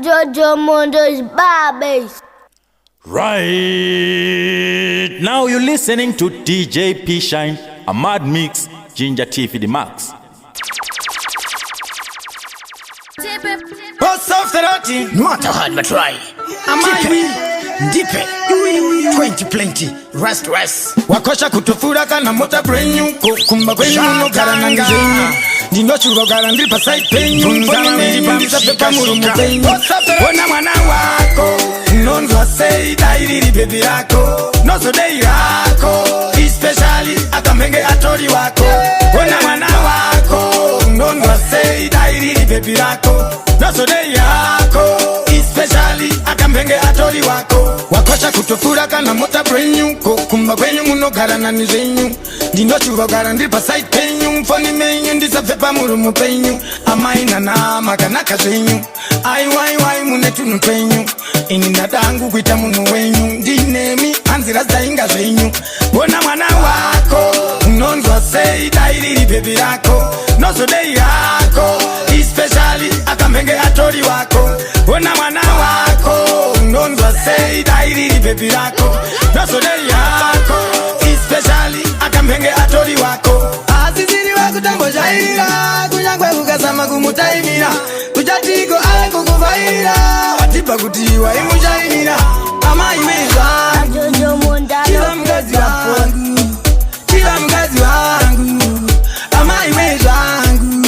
Jojo Mondo's Barbies. Right now you're listening to DJ P Shine, a mad mix, Ginger Tea for the max. What's up, Serati? Not a hard but try. Ndipe 2020 rest wakosha kutufura kana mota brenyu kukumba kwenyu nogara nangazenyu ndindo churogara ndiri pasai penyu mbonimeimbisa pepa murumu penyu ona mwana wako nonzwa sei dairiri bebi yako nozo dei yako especially akamenge atori wako ona mwana wako nonzwa sei dairiri bebi yako nozo dei yako especially akamenge atori wako wakosha kutufura kana mota brenyu kukumba kwenyu munogara nani zenyu ndindo churogara ndiri pasai penyu mfoni menyu ndisapepa murumu penyu amaina na makanaka zenyu aiwaiwai munetunu penyu ini ndadangu kuita munu wenyu ndinemi anzira zainga zenyu bona mwana wako unonzwa sei dairiri bebi yako nozo dei yako especially akamenge atori wako bona mwana wako unonzwa sei dairiri bebi yako nozo dei yako especially akamenge atori wako aziziri wakutambo jaira kunyangwe kukasama kumutaimira kujatiko ale kukuvaira watipa kutiwa imujaimira ama imezwa Jojo Mondo's kila mgazi wangu kila mgazi wangu ama imezwa wangu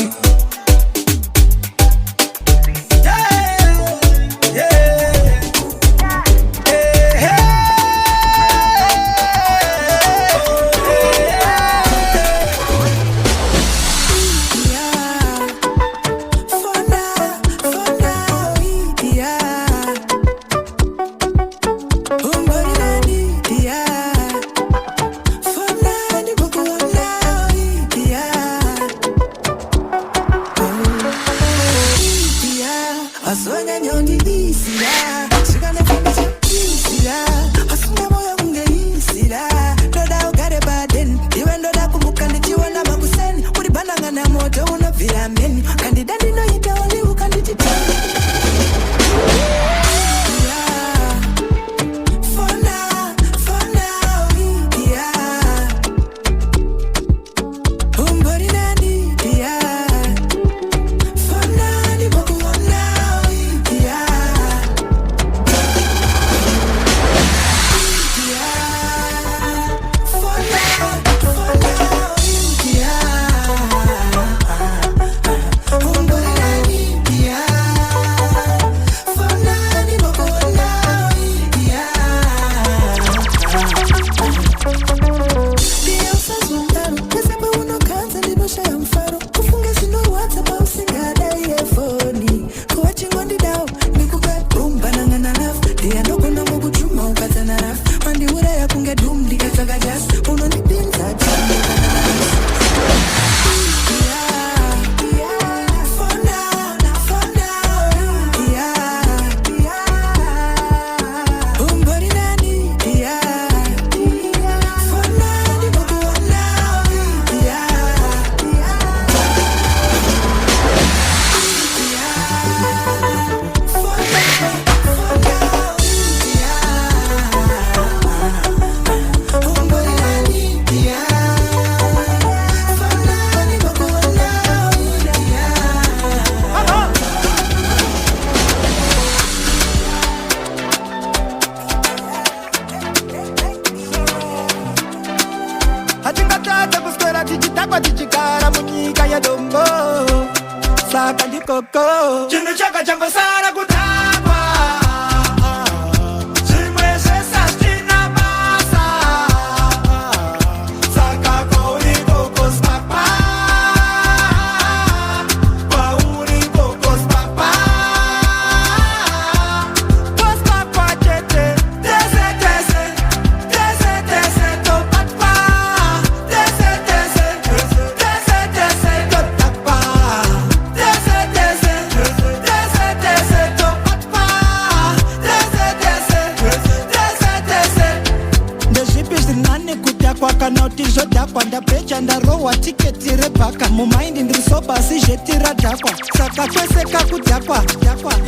chandarowa tiketi repaka mumaindi ndirisoba sijetira dhakwa saka kweseka kudhakwa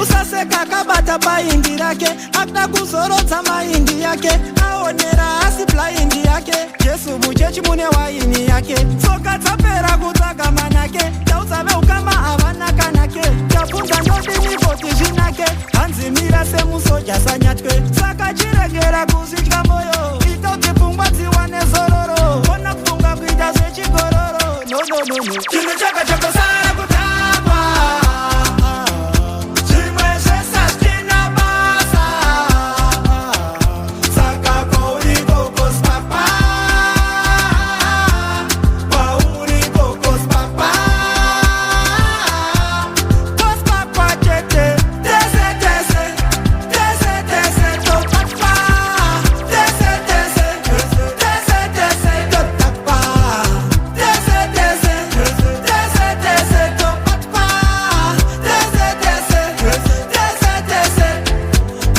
usaseka kabata baindi rake akuda kuzorodza maindi yake aonera asi blaindi yake Jesu muchechi mune waini yake tsoka dzapera kutsvaga manake tauzave ukama havana kanake tafunga ndodini voti zvinake hanzimira semusoja sanyatwe saka chiregera kuzvitya moyo itoti pfungwa dziwane zororo ona kufunga kuita zvechigororo no chinhu chaka chakosara kutapa zvimwe zvesazvina basa saka kwauriko kospapa kwauriko kospapa kospapa chete tese topapa tese totapa tese topapa tese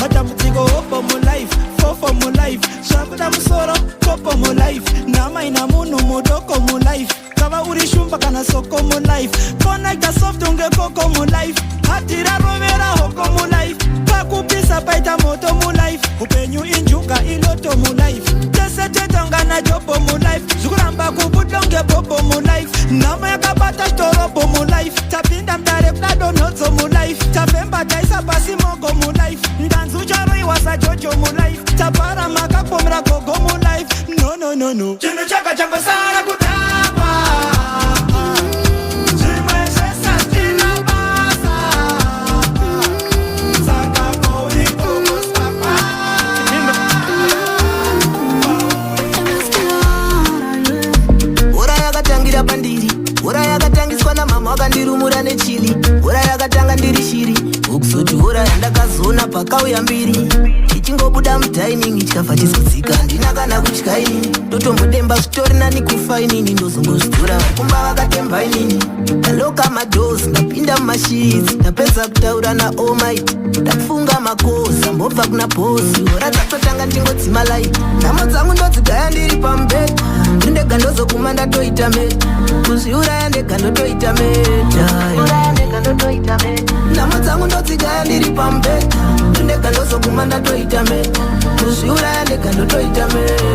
matambudziko hopo mulife fofo mulife zvakuda musoro kopo mulife nama ina munhu mudoko mulife kava uri shumba kana soko mulife connecta soft unge koko mulife hatira rovera hoko mulife pakupisa paita moto mulife upenyu injuga iloto mulife tese tetongana jobo mulife zvikuramba kubudonge bobo mulife nama yakabata torobo mulife tapinda mdare kuda donhodzo mulife tafemba taisa pasi mogo mulife ndanzu charoiwa sajojo mulife tapara makapomera gogo mulife no chinhu chaka changosara kutapa zvimwe zvesazvina basa saka kwauriko kospapa hora yakatangira pandiri hora yakatangiswa namama wakandirumura nechili hora yakatanga ndiri shiri ukusoti hora yandakazona pakauya mbiri ichingobuda mudhainingi chikafa chizodzika handina kana kutyainini ndotombodemba zvitori nani kufainini ndozongozvidhura vakumba vakatemba inini ndaloka madhozi ndapinda mumashidzi ndapedza kutaura naomait ndafunga makoza mbobva kuna bhosi hora dzatotanga ndingodzima laiti nhamo dzangu ndodzigaya ndiri pamubhedha ndindega ndozokuma ndatoita meta kuzviuraya ndega ndotoita meta nhamo dzangu ndodzigaya ndiri pamubhedha ndindega ndozokuma ndatoita meta kuzviuraya ndega ndotoita meta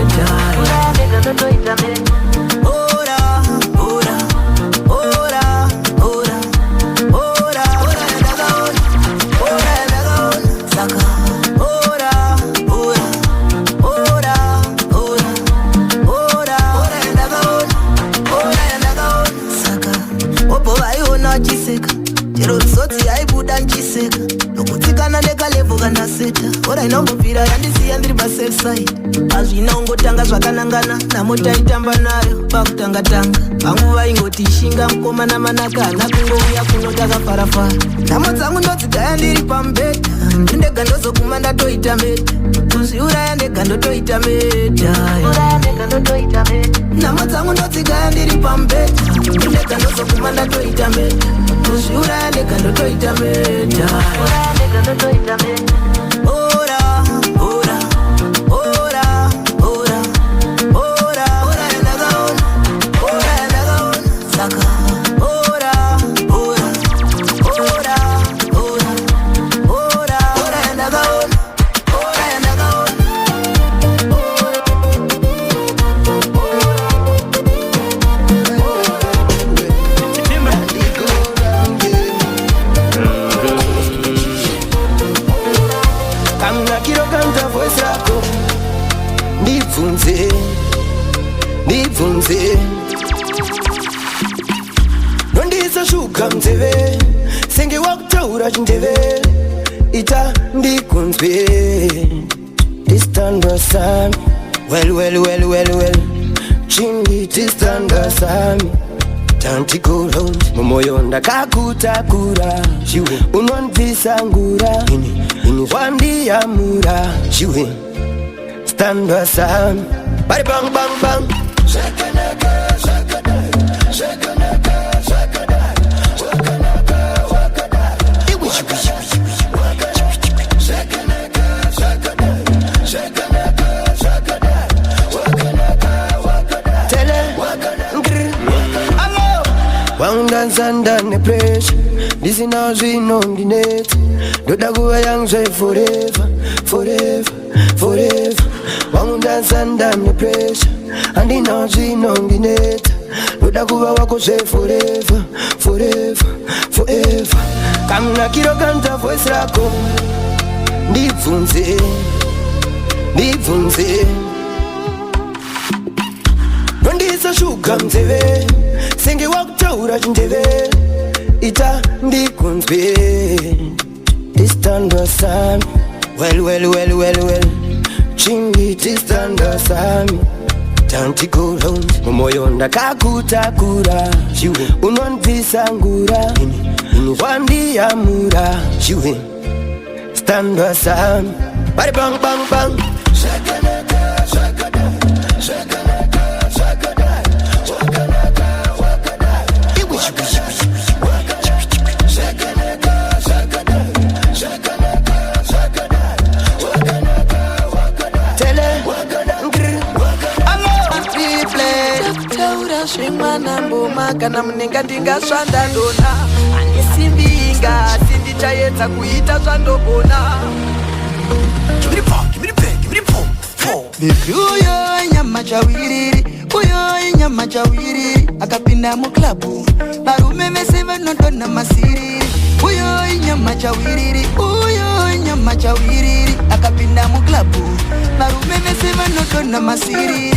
chero rizotsi yaibuda nchiseka nokutsikana ndekalevo kandaseta ora inongobvira yandisiya ndiri pasafe side hazvina ungotanga zvakanangana namotaitamba nayo pakutanga-tanga vamwe vaingoti ishinga mukomana manaka hana kungouya kuno takafarafara nhamo dzangu ndodzigaya ndiri pamubhedha ndindega ndozokuma ndatoita meta kuzviuraya ndega ndotoita meta nhamo dzangu ndodzigaya ndiri pamubhedha ndindega ndozokuma ndatoita meta kuzviuraya ndega ndotoita meta ndibvunze nondisashuka muzeve senge wakutaura chindeve ita ndikunzwe tistandwa sami well chindi tistandwa sami tantikorond mumoyo ndakakutakura unondibvisa ngura wandiyamura standwa sami bari bang bang bang shakanaka shakada shakanaka shakada shakanaka wakada shakanaka shakada shakanaka shakada wakanaka wakada tele Wangundansa ndane pressure ndisina zvino ndinetsa ndoda kuva yangu forever forever forever. Wangundansa ndane pressure handina zvino ndinetsa ndoda kuva wako forever forever forever. Kamunakiro kanta voice rako ndibvunze ndibvunze nondisa shuga mzeve senge wakutaura chindeve ita ndikunzwe tistandwa sami well chingi tistandwa sami tantikound mumoyo ndakakutakura unondisa ngura wandiyamura standwa sami bari bang bang bang shakanaka shakada shakanaka shakada wakanaka wakada shakanaka shakada shakanaka shakada wakanaka wakada tele wakada wakada people taura shimana mboma kana munenga ndingasvanda ndona andisimbinga sindichaedza kuita zvandobona. Uyo nyama chawiriri akapinda muklabu varume vese vanotona masiriri. Uyo nyama chawiriri akapinda muklabu varume vese vanotona masiriri.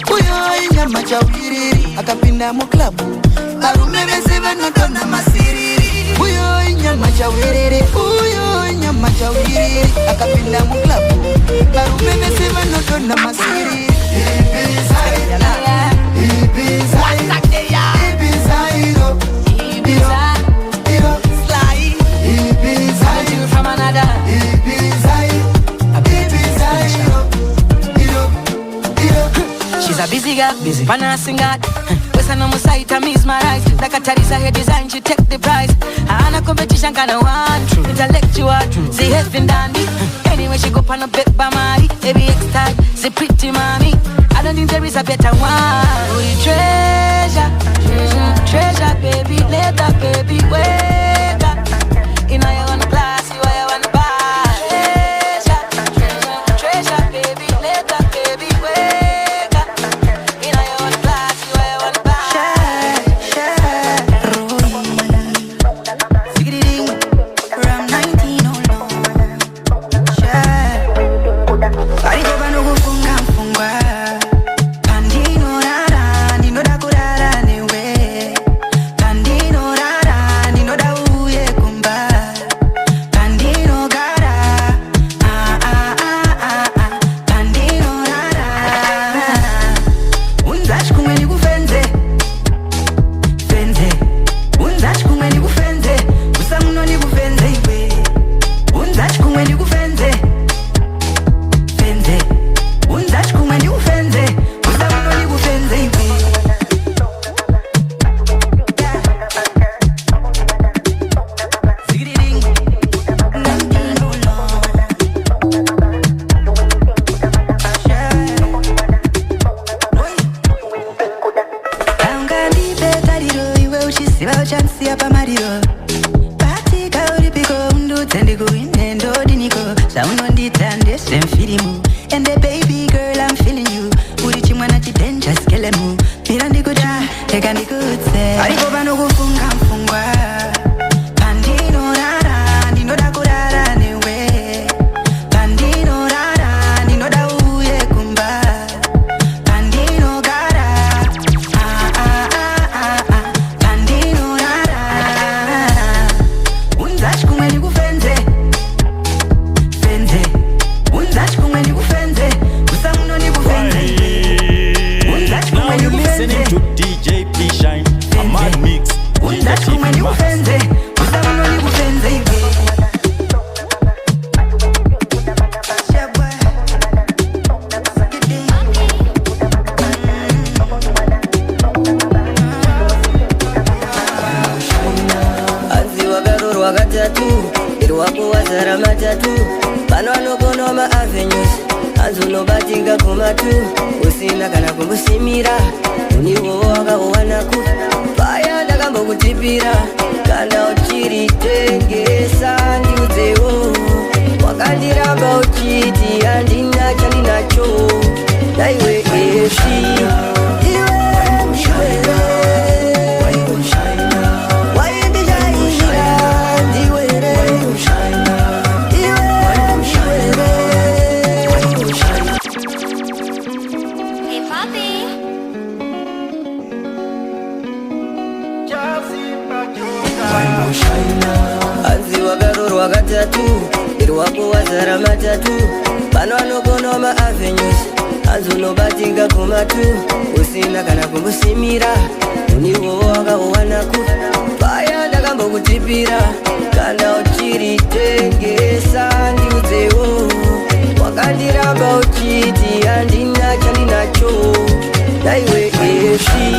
Uyo nyama chawiriri akapinda muklabu varume vese vanotona masiriri. Uyo nyama chawiriri akapinda muklabu varume vese vanotona masiriri. She's a busy girl, busy panassing God. Western on my side, I'm mesmerized. Like a Teresa hair design, she take the prize. And a competition kind of one, intellectual, she has been dandy. Anyway, she go pan a bit by Mari, baby X-type, she pretty mommy. I don't think there is a better one. Oh, you treasure, baby, let that baby wake up. You know you wanna glass, you wanna buy. Treasure, baby, let that baby wake up. You know you wanna glass, you wanna buy. From 19 on Arigoba no kufunga mfungwa Pandino rara, ninoda kurara newe Pandino rara, ninoda uye kumba Pandino gara, Pandino rara Unzash kumwe ni kufenze Fenze Unzash kumwe ni kufenze Usamuno ni kufenze iwe Unzash kumwe ni kufenze Fenze Unzash kumwe ni kufenze Usamuno ni kufenze iwe Zigiriring Nandino long Aungandi betariro iwe uchisiva uchansi apa mariro Patika uripiko undu tendiko inendo diniko Saunondita ndese mfilimu And the baby girl I'm feeling you Urichi mwana chidenja skelemu Mira ndikucha, teka ndikutse Arigoba no kufunga mfungwa Pandino rara, ninoda kurara newe Pandino rara, ninoda uye kumba Pandino gara Pandino rara Unzash wazara matatu pano anokono ma-avenues anzunobatika kumatu usina kana kumbusimira uniwo wakaowanaku paya ndakambokutipira kana uchiritengesa ndiudzewo wakandiramba uchiti andina chandinacho naiwe eshi Wakatatu, irwako wazara matatu pano anokono ma-avenues anzunobatika kumatu usina kana kumbusimira uniwo wakaowanaku paya ndakambokutipira kana uchiritengesa ndiudzewo wakandiramba uchiti andina chandinacho naiwe eshi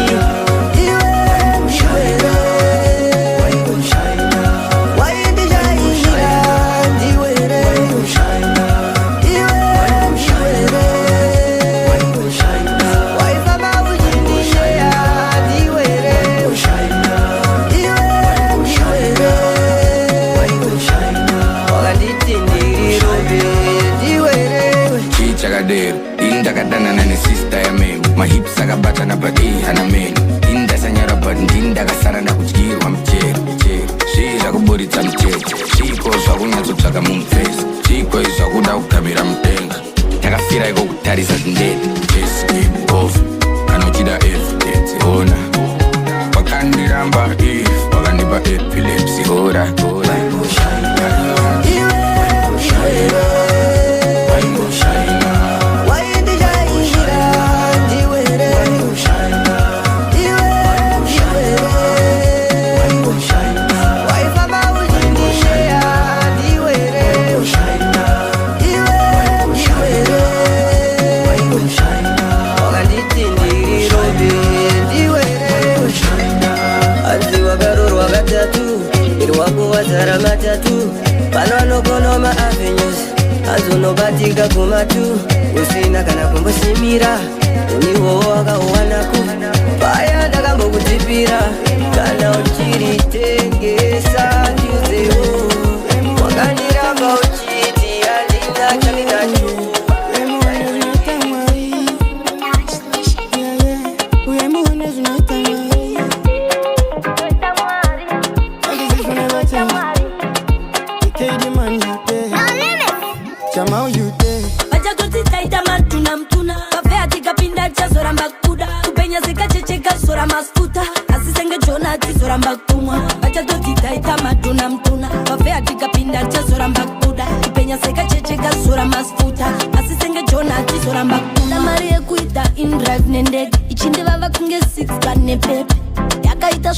indakadana nane sister ya memu mahips akabata na badi hana menu indasanyara but ndindakasara ndakudyirwa mchero zvizvakuburitsa mcheche zviko zvakunyatsotsvaka mumfesi zviko izvakuda kugamira mudenga takafira iko kutarisa zindete escape kana uchida evidence ona wakandiramba if wakandipa epilepsy hora wazara matatu pano anokono ma-avenues anzunobatika kumatu usina kana kumbusimira uniwo wakaowanaku paya ndakambokutipira kana uchiritengesa ndiudzewo wakandiramba uchiti andina chandinacho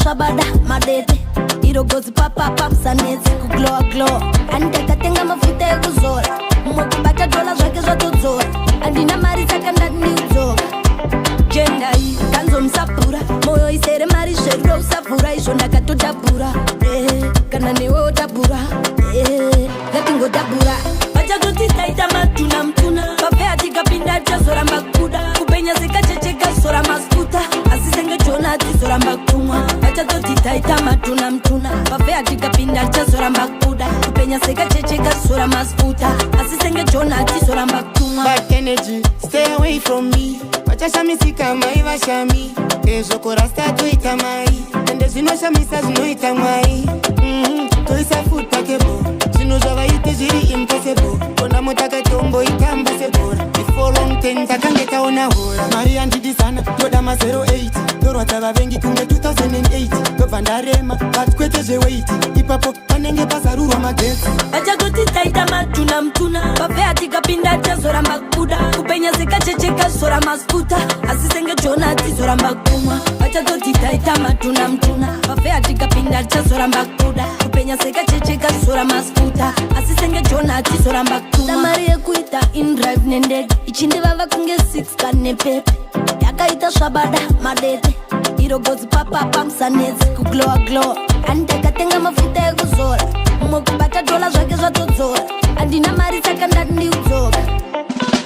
Shabada madete irogozi papa pamsanetse kuglow glow andikatenga mafuta ekuzora mukubata dola zvake zvatodzora andina mari saka ndaniudzoka jenda iyi kanzomsapura moyo isere mari zverudo usabvura izvo ndakatodabhura kana newe odabhura ngatingodabhura vachatoti taita matuna mtuna vapea tikapinda tazoramba kuda kupenya sekachecheka zora masfuta asi senge jona tizoramba kumwa vachatoti taita matuna mtuna vapea tikapinda tazoramba kuda kupenya sekachecheka zora masfuta asi senge jona tizoramba kumwa bad energy stay away from me vachashamisika mai vashami ezvokorasta toita mai ende zvinoshamisa zvinoita mwai toisa food pakebo zvinhu zvavaite zviri impossible kona motakatombo itamba sebhora before long 10 takange taona hora mari yandidizana toda ma08 torwadza vavengi kunge 2008 tobva ndarema but kwete zveweit ipapo panenge pazarurwa magetsi vachagoti taita matuna mtuna vapea tikapinda tazoramba kuda kupenya sekachecheka zora masfuta asi senge jona tizoramba kumwa vachagoti taita matuna mtuna vapea tikapinda tazoramba kuda kupenya sekachecheka zora masfuta asi senge jona tizoramba kumwa mari yekuita indrive nendege ichindivava kunge 6 kane pepe zvaita svabada madete irogodzi papapa musanetsi kuglowa glowa andakatenga mafuta ekuzora mukubata dola zvake zvatodzora andina mari saka ndati ndiudzoka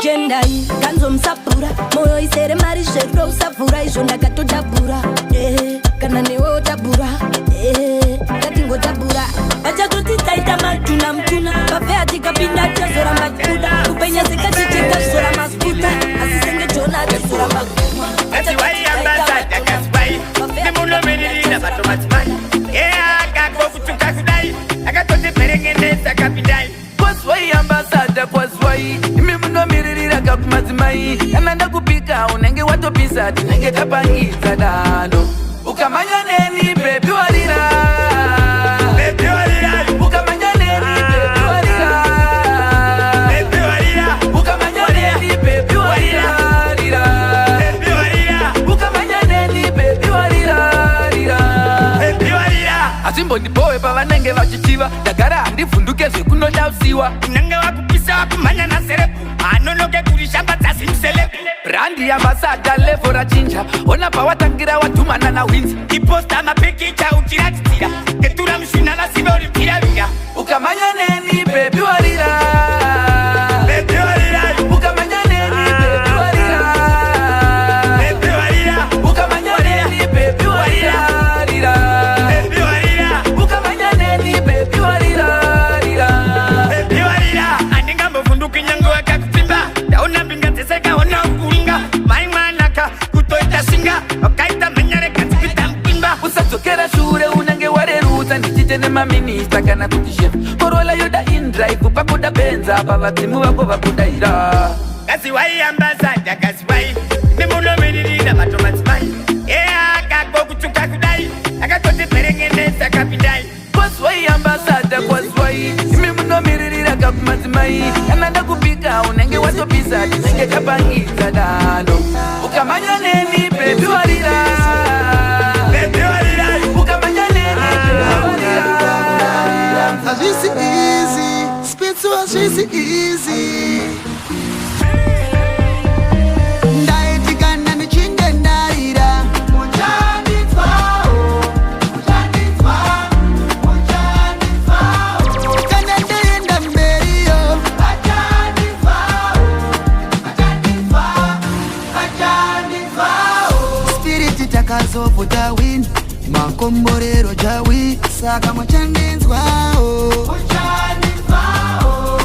jendai kanzomusapura moyo isere mari zverudo usabvura izvo ndakatodabhura kana newe otabhura ngatingotabhura achazoti taita matuna mutuna pafeya tikapinda tichazoramba kuda kupenya sekatichekazora masputa asi senge jona atizoramba kupika unenge watopisa tinenge tapangidza dano ukamanya neni baby walira baby walira ukamanya neni baby walira baby walira ukamanya neni baby walira baby walira ukamanya neni baby walira baby walira asimbondipowe pavanenge vachichiva ndagara handivhunduke zvekunoda usiwa unenge wakupisa wakumanya naserepu anonoke kurishamba dzazimselepu brandi yambasada levo rachinja ona pawatangira wadhumana nawinzi iposta mapikicha uchiratidzira ketura mushina vasive uri piravira ukamanya neni bebi warira bebi warira ukamanya neni bebi warira bebi warira ukamanya neni bebi warira bebi warira ukamanya neni bebi warira bebi warira andingambovhunduki nyango wakakupimba ndaona mbinga dzeseka ona ukuringa vaimwanaka kutoita singa wakaita manyareka dzipita mpimba usadzokera shure unenge warerutsa ndichite nemaminista kana kuti chef korola yoda indrive pakuda benza pavadzimu vako vakudaira kazi waiambazada kazi wai nemunoviririra vatomadzimai akako kutuka kudai akatoti perengenesa kapindai kozi waiambazada kozi wai imi munomiririra kakumadzimai kana ndakupika unenge watopisa tinenge tapangidza dano ukamanya neni bebi warira bebi warira ukamanya neni bebi warira Azvisi easy spitsu azvisi easy ndaitikana ndichinge ndaira kana ndaenda mberiyo spiriti takazobvuta win makomborero jawi saka muchandinzwawo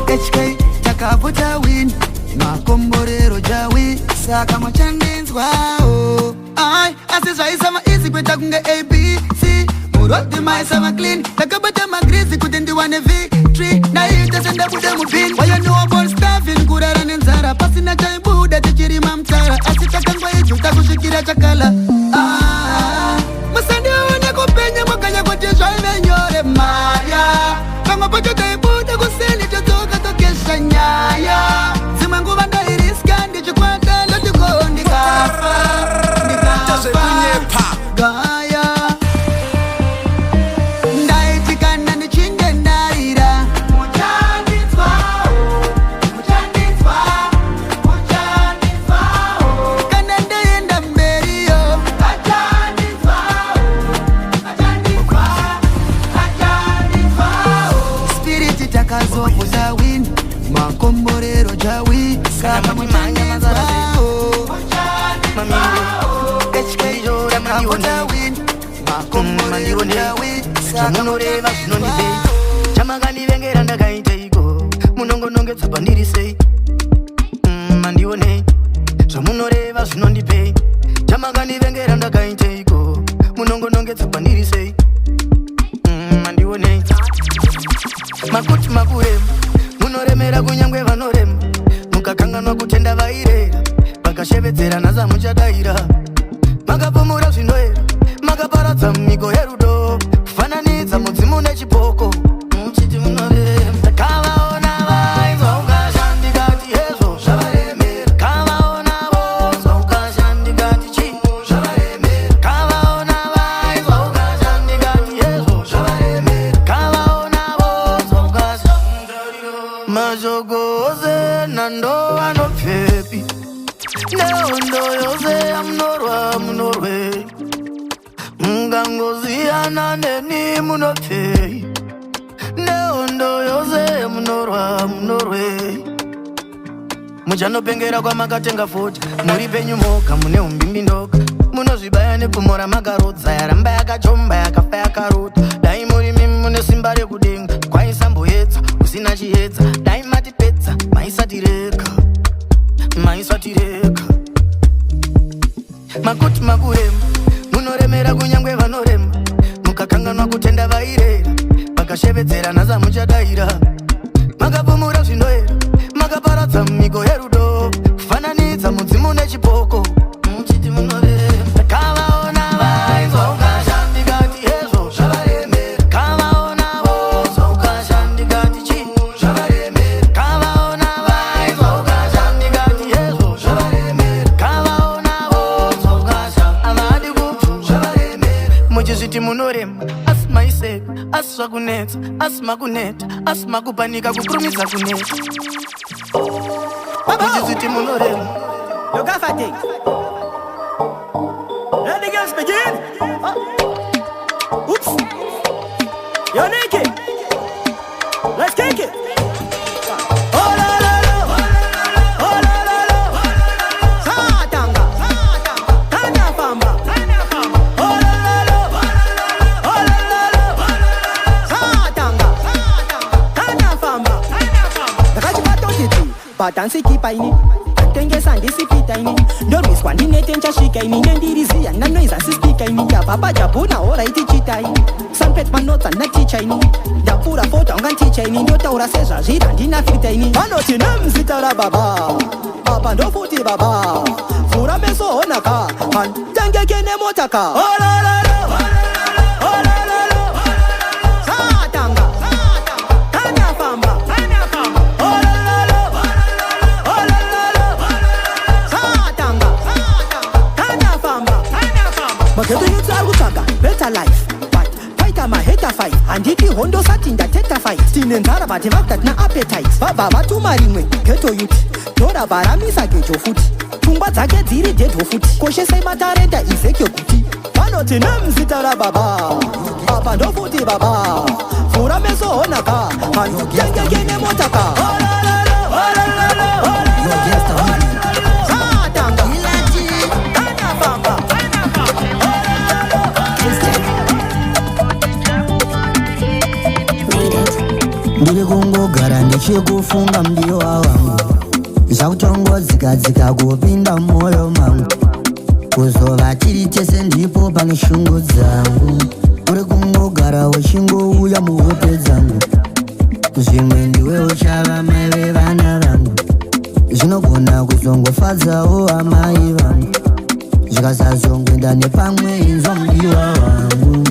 HK takabvuta win makomborero jawi saka muchandinzwawo ai asi zvaisama izi kweta kunge ABC murodhi maisama clean takabata magrizi kuti ndiwane victory naite sendabude mubin wayanoabon stavin kurara nenzara pasina chaibuda tichirima mtara asi takangoijuta kusvikira chakala musandione kupenya mwakanya kuti zvaive nyore maya pamwe pacho taibuda kuseni todzoka tokesha nyaya dzimwe nguva ndairiska ndichikwata ndotiko ndikafa gaya ndaitikana ndichinge ndaira kana ndaenda mberiyo spiriti takazobvuta win makomborero jawi saka muchandinzwawo takabvuta win makomborero jawi saka munoreva zvinondibei chamakandivengera ndakaiteiko munongonongedzwa ndiri sei mandionei zvamunoreva zvinondibei chamakandivengera ndakaiteiko munongonongedzwa ndiri sei mandionei makuti makurema munoremera kunyangwe vanorema mukakanganwa kutenda vairera vakashevedzera nhasa muchadaira makapomura zvinoera makaparadza mumiko yerudo kufananidza mudzimu nechipoko muchiti munorema kavaona vainzwa ukashandikati hezvo zvavaremera kavaona vonzwa ukashandikati chinhu zvavaremera kavaona vainzwa ukashandikati hezvo zvavaremera kavaona vonzwa ukashandikati majogoze nando anopfepi neondo yose munorwe mungangoziyana neni munote neondo yose munorwe muchanopengera kwamakatenga foti muri penyu moka mune umbimbi ndoka munozvibaya nepumora makarodza yaramba yakachomba yakafa yakarota dai muri mimi mune simba rekudenga kwaisamboedza usina chiedza dai matipedza maisatireka makuti makurema munoremera kunyangwe vanorema mukakanganwa kutenda vairera vakashevedzera nhasa muchadaira makapumura zvinoera makaparadza mumiko yerudo kufananidza mudzimu nechipoko muchiti munorema kavaona vainzwa ukashandikati hezvo zvavaremera kavaona vozwa ukashandikati chinhu zvavaremera kavaona vainzwa ukashandikati hezvo zvavaremera kavaona vozwa ukasha avadi kupfu zvavaremera muchizviti munorema asi maiseka asi zvakunetsa asi makuneta asi makupanika kukurumidza kuneta muchizviti munorema Yogafate. Let the games begin. Oops. You're naked. Let's kick it. Oh la la la. Oh la la la. Satanga. Tanya famba. Oh la la la. Oh la la la. Satanga. Tanya famba. Nakachipato titi. Batansi kipaini. Tengesa ndisipita ini ndorwiswa ndinetensha svika ini nendiriziya ndanoiza sispika ini yababa jabuna oraiti chita ini sampet manotsa ndaticha ini ndapfura fota unganticha ini ndotaura sezvazvira ndinafirita ini vanoti nemzita rababa apa ndofuti baba vhura meso onaka tengeke nemotaka satanga tanyafamba mageto youths arikutsvaga better life but paita maheta fight handiti hondo sati ndateta fight tine nzara but vakuda tina appetite vabva vatuma rimwe geto youth tora varamisa geto futi pfungwa dzake dziri dedho futi koshesai matarenda izekyo kuti vanoti nemzita rababa apa ndofuti baba vhura meso honaka tengeke nemotaka ndiri kungogara ndichikufunga mdiwa wangu zvakutongodzikadzika kupinda mumwoyo mangu kuzova tiri tese ndipo pane shungu dzangu uri kungogara uchingouya muhope dzangu zvimwe ndiwe uchava mai vevana vangu zvinogona kuzongofadzawo amai vangu zvikasazongoenda nepamwe inzwa mdiwa wangu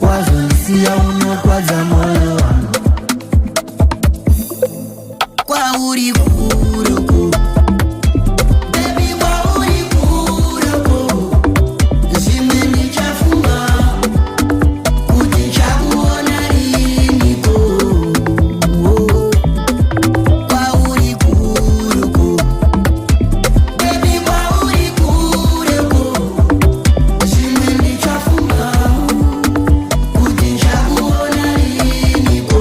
wazondisiya unokwadza mwoyo wangu kwauri kuruku baby kwauri kuruku zvimwe ndichafunga kuti chakuona riniko kwauri kuruku baby kwauri kuruku zvimwe ndichafunga kuti chakuona riniko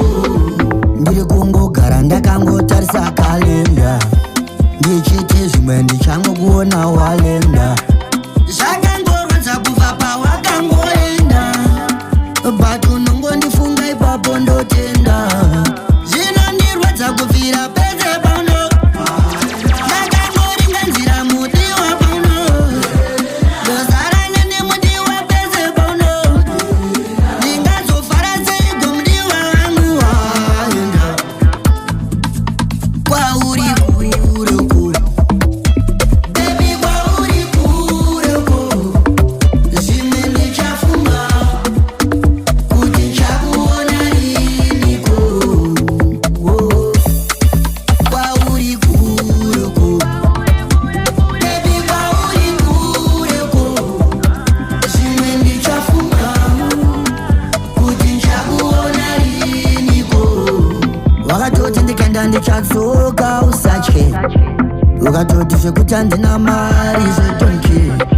ndiri kungogara ndakangotarisa kalenda ndichiti zvimwe ndichangokuona walenda zvakangorodza kubva pawakangoenda but unongondifunga ipapo ndotenda zvinondirwadza kubvira pese pauno ndakangoringanzira mudiwa pauno ndozara nene mudiwa pese pauno ndingazofara seiko mudiwa wangu waenda kwauri kuruku baby kwauri kuruku zvimwe ndichafunga kuti chakuona riniko kwauri kuruku baby kwauri kuruku zvimwe ndichafunga kuti chakuona riniko wakatoti ndikaenda ndichatsoka usatye ndatoti zvekuti handina mari zvedonke